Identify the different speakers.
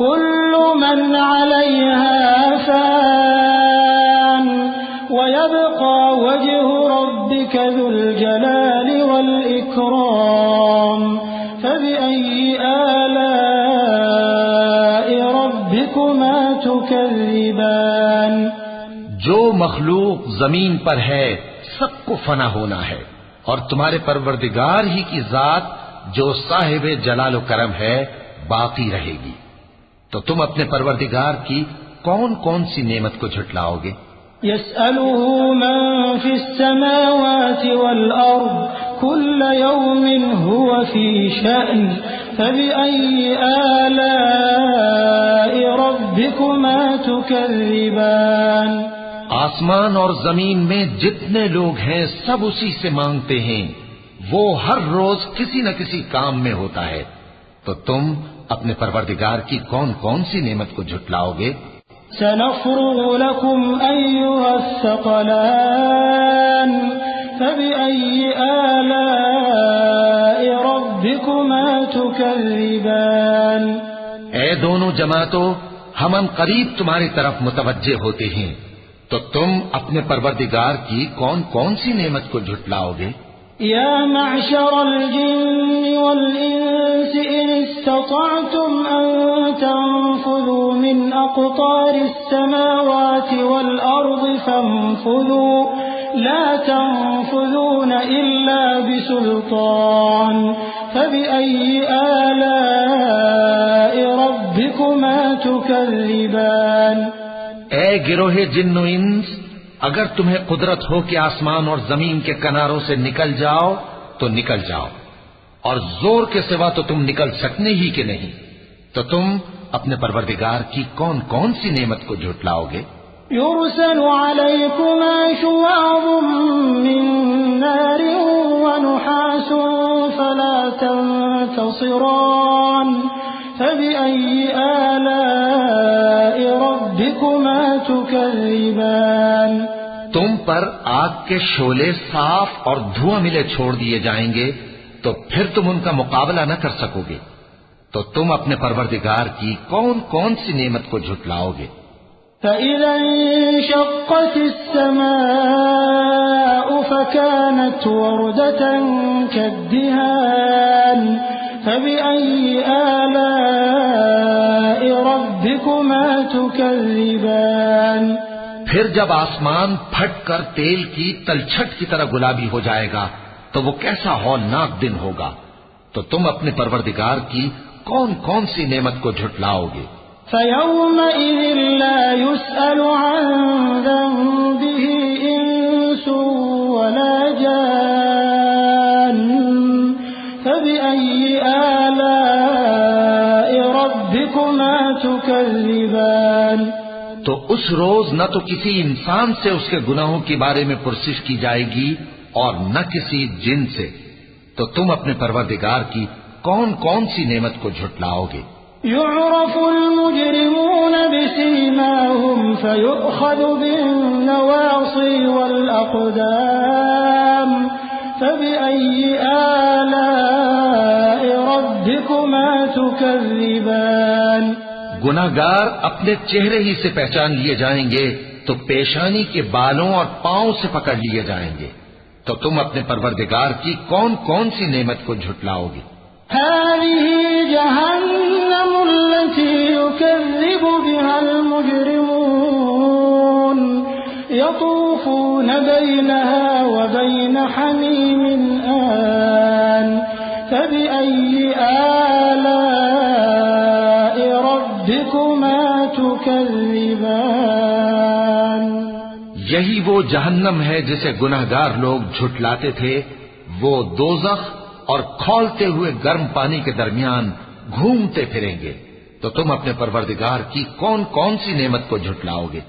Speaker 1: كل من عليها فان ويبقى وجه ربك ذو الجلال والإكرام فبأي آلاء ربكما تكذبان.
Speaker 2: جو مخلوق زمین پر ہے سب کو فنا ہونا ہے، اور تمہارے پروردگار ہی کی ذات جو صاحب جلال و کرم ہے باقی رہے گی. تو تم اپنے پروردگار کی کون کون سی نعمت کو جھٹلاؤ گے؟
Speaker 1: يسأله من في السماوات والأرض كل يوم هو في شأن فبأي آلاء ربكما تكذبان.
Speaker 2: آسمان اور زمین میں جتنے لوگ ہیں سب اسی سے مانگتے ہیں، وہ ہر روز کسی نہ کسی کام میں ہوتا ہے. تو تم اپنے پروردگار کی کون کون سی نعمت کو جھٹلاؤ گے؟
Speaker 1: سنفرغ لكم أيها الثقلان فبأي آلاء ربكما تكذبان.
Speaker 2: اے دونوں جماعتوں، ہم قریب تمہاری طرف متوجہ ہوتے ہیں، تو تم اپنے پروردگار کی کون کون سی نعمت کو جھٹلاؤ گے؟
Speaker 1: يا معشر الجن والإنس إن استطعتم أن تنفذوا من أقطار السماوات والأرض فانفذوا لا تنفذون إلا بسلطان فبأي آلاء ربكما تكذبان.
Speaker 2: اے گروہ جن و انس، اگر تمہیں قدرت ہو کہ آسمان اور زمین کے کناروں سے نکل جاؤ تو نکل جاؤ، اور زور کے سوا تو تم نکل سکنے ہی کہ نہیں. تو تم اپنے پروردگار کی کون کون سی نعمت کو جھٹلاؤ گے؟
Speaker 1: يرسل عليكما شواظ من نار ونحاس فلا تنتصران فبأي آلاء ربكما تكذبان.
Speaker 2: تم پر آگ کے شعلے صاف اور دھواں ملے چھوڑ دیے جائیں گے تو پھر تم ان کا مقابلہ نہ کر سکو گے. تو تم اپنے پروردگار کی کون کون سی نعمت کو جھٹلاؤ گے؟
Speaker 1: فَإِذَا انشَقَّتِ السَّمَاءُ فَكَانَتْ وَرْدَةً كَالدِّهَانِ فَبِأَيِّ آلَاءِ رَبِّكُمَا تُكَذِّبَانِ.
Speaker 2: پھر جب آسمان پھٹ کر تیل کی تلچھٹ کی طرح گلابی ہو جائے گا تو وہ کیسا ہولناک دن ہوگا. تو تم اپنے پروردگار کی کون کون سی نعمت کو جھٹلاؤ گے؟
Speaker 1: فَيَوْمَئِذٍ لَا يُسْأَلُ عَنْ ذَنبِهِ إِنسٌ وَلَا جَانٌّ فَبِأَيِّ آلَاءِ رَبِّكُمَا تُكَذِّبَانِ.
Speaker 2: تو اس روز نہ تو کسی انسان سے اس کے گناہوں کے بارے میں پرسش کی جائے گی اور نہ کسی جن سے. تو تم اپنے پروردگار کی کون کون سی نعمت کو جھٹلاؤ گے؟
Speaker 1: يعرف المجرمون بسيماهم فيؤخذ بالنواصي والأقدام فبأي آلاء ربكما تكذبان.
Speaker 2: گناہگار اپنے چہرے ہی سے پہچان لیے جائیں گے تو پیشانی کے بالوں اور پاؤں سے پکڑ لیے جائیں گے. تو تم اپنے پروردگار کی کون کون سی نعمت کو جھٹلاؤ گے؟
Speaker 1: هذه جهنم التي يكذب بها المجرمون يطوفون بينها وبين حميم آن فبأي آلاء ربكما تكذبان.
Speaker 2: یہی وہ جہنم ہے جسے گناہگار لوگ جھٹلاتے تھے. وہ دوزخ اور کھولتے ہوئے گرم پانی کے درمیان گھومتے پھریں گے. تو تم اپنے پروردگار کی کون کون سی نعمت کو جھٹلاؤ گے؟